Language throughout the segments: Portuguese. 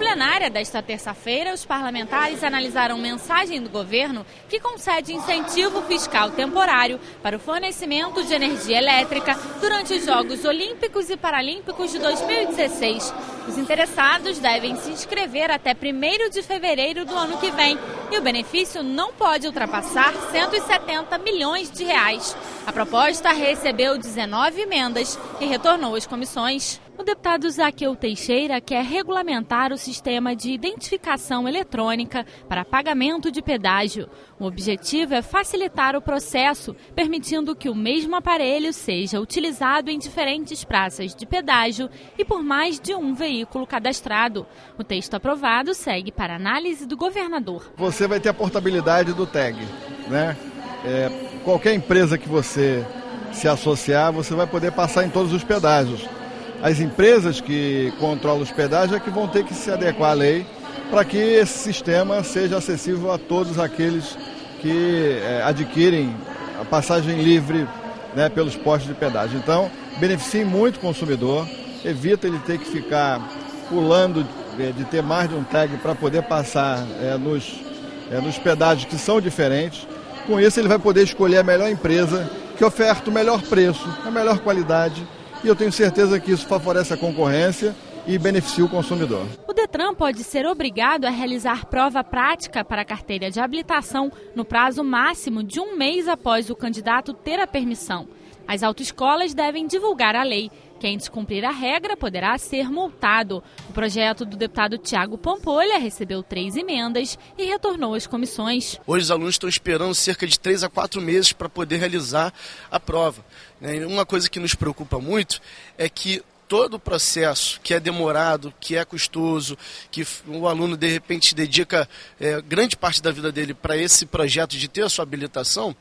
plenária desta terça-feira, os parlamentares analisaram mensagem do governo que concede incentivo fiscal temporário para o fornecimento de energia elétrica durante os Jogos Olímpicos e Paralímpicos de 2016. Os interessados devem se inscrever até 1º de fevereiro do ano que vem e o benefício não pode ultrapassar 170 milhões de reais. A proposta recebeu 19 emendas e retornou às comissões. O deputado Zaqueu Teixeira quer regulamentar o sistema de identificação eletrônica para pagamento de pedágio. O objetivo é facilitar o processo, permitindo que o mesmo aparelho seja utilizado em diferentes praças de pedágio e por mais de um veículo cadastrado. O texto aprovado segue para análise do governador. Você vai ter a portabilidade do tag, né? Qualquer empresa que você se associar, você vai poder passar em todos os pedágios. As empresas que controlam os pedágios é que vão ter que se adequar à lei para que esse sistema seja acessível a todos aqueles que adquirem a passagem livre, né, pelos postos de pedágio. Então, beneficia muito o consumidor, evita ele ter que ficar pulando de ter mais de um tag para poder passar nos pedágios que são diferentes. Com isso, ele vai poder escolher a melhor empresa que oferta o melhor preço, a melhor qualidade. E eu tenho certeza que isso favorece a concorrência e beneficia o consumidor. O Detran pode ser obrigado a realizar prova prática para a carteira de habilitação no prazo máximo de 1 mês após o candidato ter a permissão. As autoescolas devem divulgar a lei. Quem descumprir a regra poderá ser multado. O projeto do deputado Tiago Pampolha recebeu 3 emendas e retornou às comissões. Hoje os alunos estão esperando cerca de 3 a 4 meses para poder realizar a prova. Uma coisa que nos preocupa muito é que todo o processo que é demorado, que é custoso, que o aluno de repente dedica grande parte da vida dele para esse projeto de ter a sua habilitação,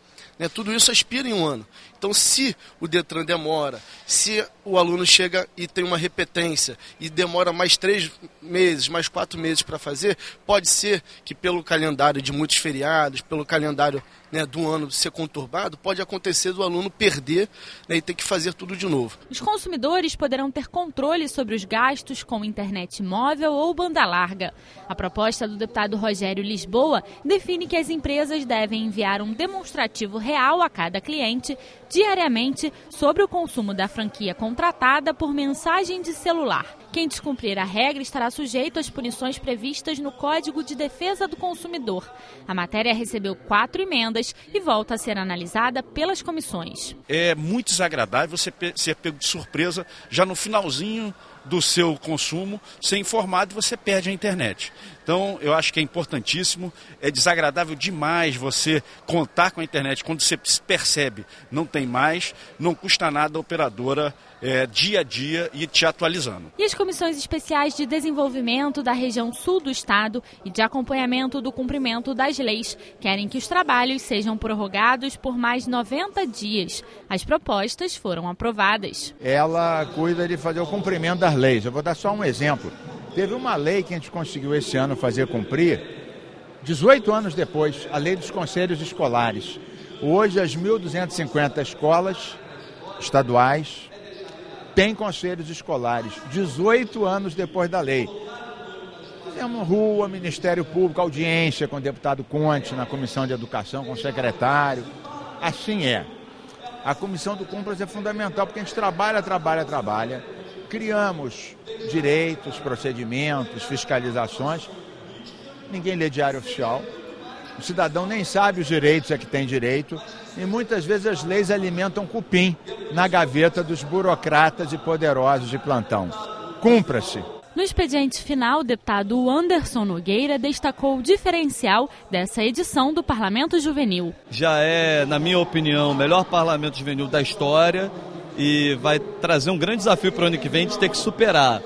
tudo isso expira em 1 ano. Então, se o Detran demora, se o aluno chega e tem uma repetência e demora mais 3 meses, mais 4 meses para fazer, pode ser que pelo calendário de muitos feriados, pelo calendário do ano ser conturbado, pode acontecer do aluno perder e ter que fazer tudo de novo. Os consumidores poderão ter controle sobre os gastos com internet móvel ou banda larga. A proposta do deputado Rogério Lisboa define que as empresas devem enviar um demonstrativo real a cada cliente diariamente sobre o consumo da franquia contratada por mensagem de celular. Quem descumprir a regra estará sujeito às punições previstas no Código de Defesa do Consumidor. A matéria recebeu 4 emendas e volta a ser analisada pelas comissões. É muito desagradável você ser pego de surpresa já no finalzinho do seu consumo, ser informado e você perde a internet. Então, eu acho que é importantíssimo, é desagradável demais você contar com a internet. Quando você percebe, não tem mais, não custa nada a operadora dia a dia e te atualizando. E as comissões especiais de desenvolvimento da região sul do estado e de acompanhamento do cumprimento das leis querem que os trabalhos sejam prorrogados por mais 90 dias. As propostas foram aprovadas. Ela cuida de fazer o cumprimento das leis. Eu vou dar só um exemplo. Teve uma lei que a gente conseguiu esse ano fazer cumprir, 18 anos depois, a lei dos conselhos escolares. Hoje, as 1.250 escolas estaduais têm conselhos escolares, 18 anos depois da lei. Fizemos rua, Ministério Público, audiência com o deputado Conte na Comissão de Educação, com o secretário. Assim é. A Comissão do Cumpras é fundamental, porque a gente trabalha. Criamos direitos, procedimentos, fiscalizações. Ninguém lê diário oficial. O cidadão nem sabe os direitos que tem direito. E muitas vezes as leis alimentam cupim na gaveta dos burocratas e poderosos de plantão. Cumpra-se. No expediente final, o deputado Anderson Nogueira destacou o diferencial dessa edição do Parlamento Juvenil. Já é, na minha opinião, o melhor Parlamento Juvenil da história e vai trazer um grande desafio para o ano que vem de ter que superar.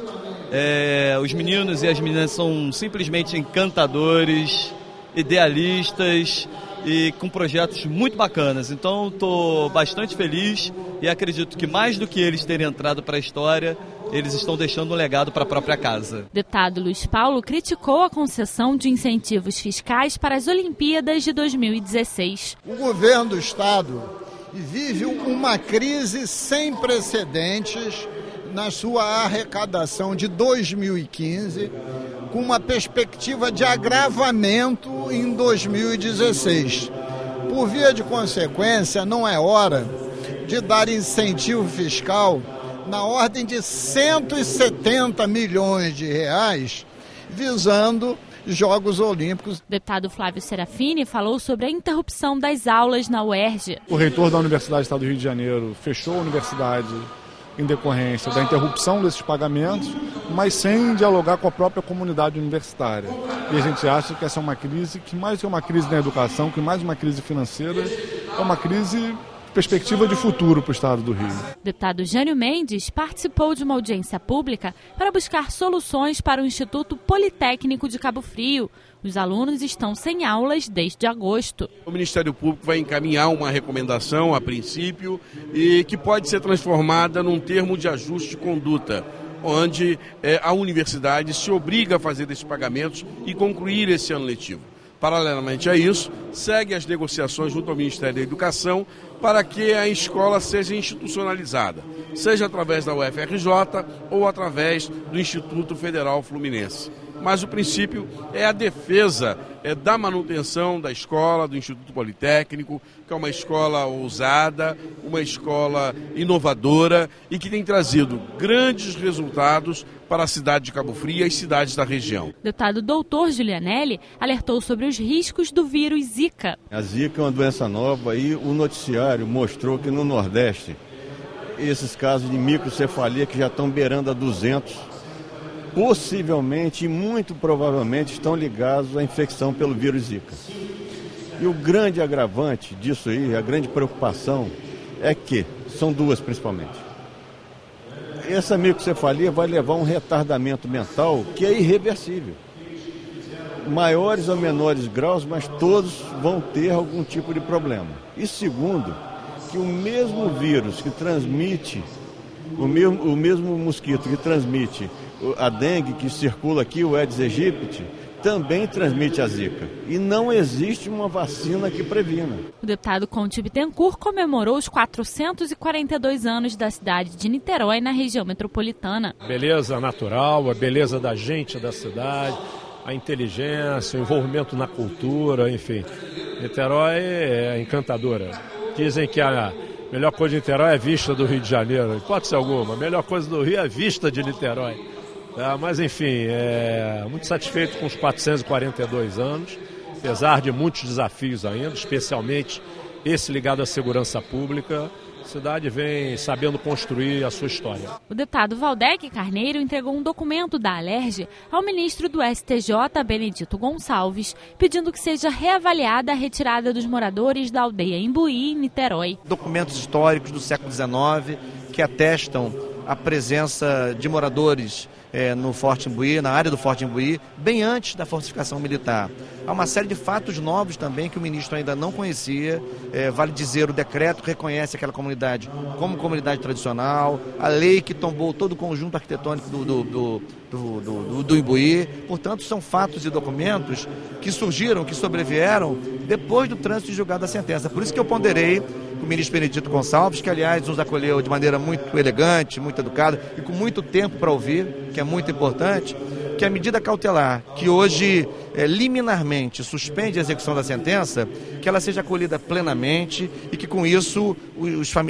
Os meninos e as meninas são simplesmente encantadores, idealistas e com projetos muito bacanas. Então estou bastante feliz e acredito que mais do que eles terem entrado para a história, eles estão deixando um legado para a própria casa. Deputado Luiz Paulo criticou a concessão de incentivos fiscais para as Olimpíadas de 2016. O governo do estado vive uma crise sem precedentes na sua arrecadação de 2015, com uma perspectiva de agravamento em 2016. Por via de consequência, não é hora de dar incentivo fiscal na ordem de 170 milhões de reais, visando Jogos Olímpicos. O deputado Flávio Serafini falou sobre a interrupção das aulas na UERJ. O reitor da Universidade do Estado do Rio de Janeiro fechou a universidade em decorrência da interrupção desses pagamentos, mas sem dialogar com a própria comunidade universitária. E a gente acha que essa é uma crise que, mais que uma crise na educação, que mais uma crise financeira, é uma crise perspectiva de futuro para o Estado do Rio. O deputado Jânio Mendes participou de uma audiência pública para buscar soluções para o Instituto Politécnico de Cabo Frio. Os alunos estão sem aulas desde agosto. O Ministério Público vai encaminhar uma recomendação, a princípio, e que pode ser transformada num termo de ajuste de conduta, onde a universidade se obriga a fazer esses pagamentos e concluir esse ano letivo. Paralelamente a isso, segue as negociações junto ao Ministério da Educação para que a escola seja institucionalizada, seja através da UFRJ ou através do Instituto Federal Fluminense. Mas o princípio é a defesa da manutenção da escola, do Instituto Politécnico, que é uma escola ousada, uma escola inovadora e que tem trazido grandes resultados para a cidade de Cabo Frio e as cidades da região. O deputado doutor Giulianelli alertou sobre os riscos do vírus Zika. A Zika é uma doença nova e o noticiário mostrou que no Nordeste esses casos de microcefalia que já estão beirando a 200, possivelmente e muito provavelmente estão ligados à infecção pelo vírus Zika. E o grande agravante disso aí, a grande preocupação, é que, são duas principalmente. Essa microcefalia vai levar a um retardamento mental que é irreversível. Maiores ou menores graus, mas todos vão ter algum tipo de problema. E segundo, que o mesmo vírus que transmite, o mesmo mosquito que transmite a dengue que circula aqui, o Aedes aegypti, também transmite a Zika. E não existe uma vacina que previna. O deputado Conte Bittencourt comemorou os 442 anos da cidade de Niterói, na região metropolitana. Beleza natural, a beleza da gente da cidade, a inteligência, o envolvimento na cultura, enfim. Niterói é encantadora. Dizem que a melhor coisa de Niterói é a vista do Rio de Janeiro. Hipótese alguma, a melhor coisa do Rio é a vista de Niterói. Mas, enfim, muito satisfeito com os 442 anos, apesar de muitos desafios ainda, especialmente esse ligado à segurança pública. A cidade vem sabendo construir a sua história. O deputado Valdec Carneiro entregou um documento da Alerj ao ministro do STJ, Benedito Gonçalves, pedindo que seja reavaliada a retirada dos moradores da aldeia Imbuí, em Niterói. Documentos históricos do século XIX que atestam a presença de moradores no Forte Imbuí, na área do Forte Imbuí, bem antes da fortificação militar. Há uma série de fatos novos também que o ministro ainda não conhecia. Vale dizer, o decreto reconhece aquela comunidade como comunidade tradicional, a lei que tombou todo o conjunto arquitetônico do Imbuí. Portanto, são fatos e documentos que surgiram, que sobrevieram depois do trânsito e julgado da sentença. Por isso que eu ponderei o ministro Benedito Gonçalves, que aliás nos acolheu de maneira muito elegante, muito educada e com muito tempo para ouvir, que é muito importante, que a medida cautelar, que hoje liminarmente suspende a execução da sentença, que ela seja acolhida plenamente e que com isso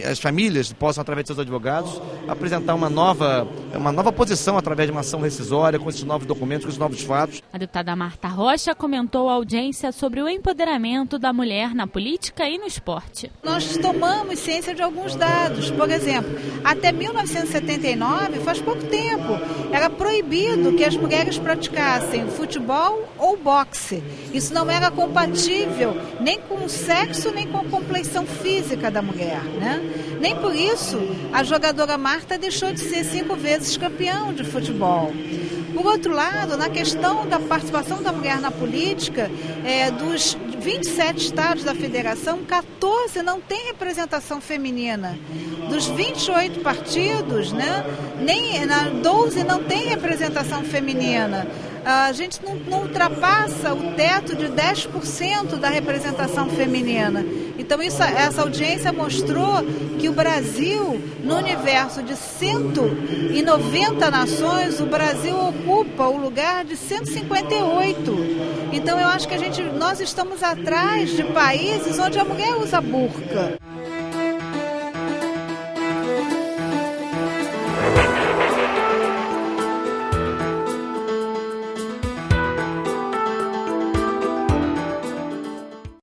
as famílias possam, através de seus advogados, apresentar uma nova posição através de uma ação rescisória, com esses novos documentos, com esses novos fatos. A deputada Marta Rocha comentou a audiência sobre o empoderamento da mulher na política e no esporte. Nós tomamos ciência de alguns dados. Por exemplo, até 1979, faz pouco tempo, era proibido que as mulheres praticassem futebol ou boxe. Isso não era compatível nem com o sexo, nem com a complexão física da mulher, né? Nem por isso a jogadora Marta deixou de ser 5 vezes campeã de futebol. Por outro lado, na questão da participação da mulher na política, dos 27 estados da federação, 14 não tem representação feminina. Dos 28 partidos, né, 12 não tem representação feminina. A gente não ultrapassa o teto de 10% da representação feminina. Então essa audiência mostrou que o Brasil, no universo de 190 nações, o Brasil ocupa o lugar de 158. Então eu acho que nós estamos atrás de países onde a mulher usa burca.